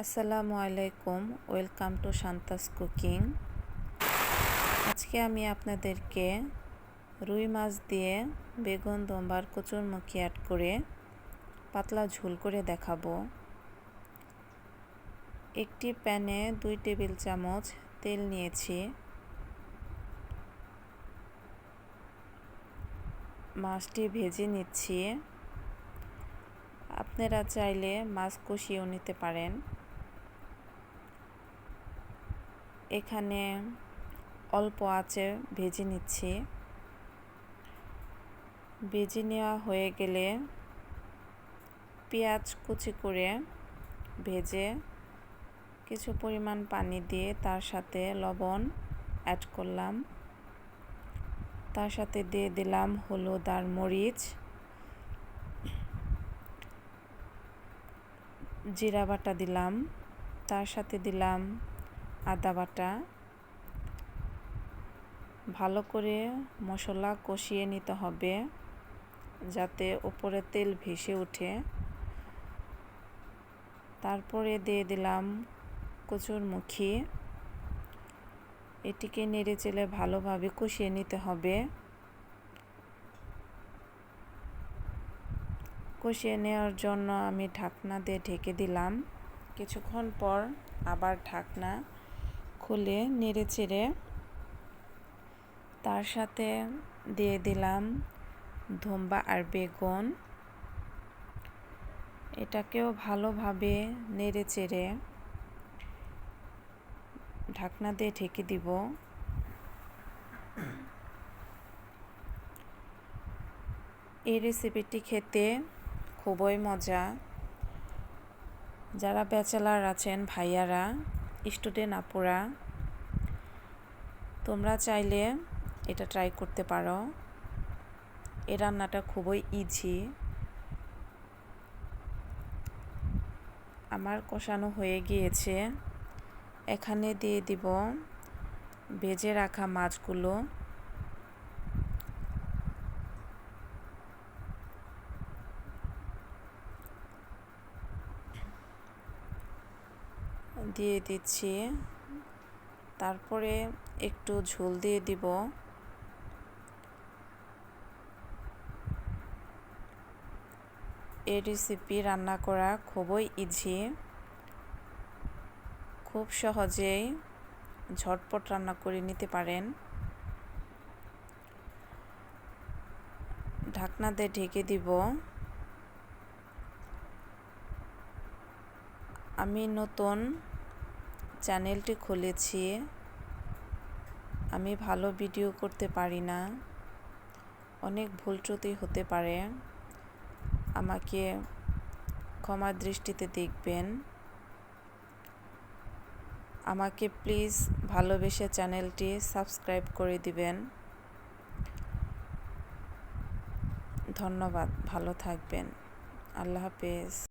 আসসালামু আলাইকুম, welcome to Shanta's cooking. আজকে আমি আপনাদেরকে রুই মাছ দিয়ে বেগুন দোম্বার কচুরমুখী অ্যাড করে পাতলা ঝোল করে দেখাবো। একটি প্যানে 2 টেবিল চামচ তেল নিয়েছি। মাছটি ভেজে নিচ্ছি। আপনারা চাইলে মাছ কষিয়েও নিতে পারেন। এখানে অল্প আঁচে ভেজে নিচ্ছি। ভেজে নেওয়া হয়ে গেলে পেঁয়াজ কুচি করে ভেজে কিছু পরিমাণ পানি দিয়ে তার সাথে লবণ অ্যাড করলাম। তার সাথে দিয়ে দিলাম হলুদ আর মরিচ, জিরা বাটা দিলাম, তার সাথে দিলাম আদা বাটা। ভালো করে মশলা কষিয়ে নিতে হবে যাতে উপরে তেল ভেসে ওঠে। তারপরে দিয়ে দিলাম কচুরমুখী। এটিকে নেড়েচেড়ে ভালোভাবে কষিয়ে নিতে হবে। কষিয়ে নেওয়ার জন্য আমি ঢাকনা দিয়ে ঢেকে দিলাম। কিছুক্ষণ পর আবার ঢাকনা খুলে নেড়েচেড়ে তার সাথে দিয়ে দিলাম ধোম্বা আর বেগুন। এটাকেও ভালোভাবে নেড়েচেড়ে ঢাকনা দিয়ে ঢেকে দিব। এই রেসিপিটি খেতে খুবই মজা। যারা ব্যাচেলার আছেন ভাইয়ারা, স্টুডেন্ট আপুরা, তোমরা চাইলে এটা ট্রাই করতে পারো। এই রান্নাটা খুবই ইজি। আমার কষানো হয়ে গিয়েছে। এখানে দিয়ে দিব ভেজে রাখা মাছগুলো। দিয়ে দিচ্ছি। তারপরে একটু ঝোল দিয়ে দিব। এই রেসিপি রান্না করা খুবই ইজি। খুব সহজেই ঝটপট রান্না করে নিতে পারেন। ঢাকনা দিয়ে ঢেকে দিব। আমি নতুন চ্যানেলটি খুলেছি। আমি ভালো ভিডিও করতে পারি না, অনেক ভুল ত্রুটি হতে পারে। আমাকে ক্ষমার দৃষ্টিতে দেখবেন। আমাকে প্লিজ ভালোবেসে চ্যানেলটি সাবস্ক্রাইব করে দিবেন। ধন্যবাদ, ভালো থাকবেন। আল্লাহ হাফেজ।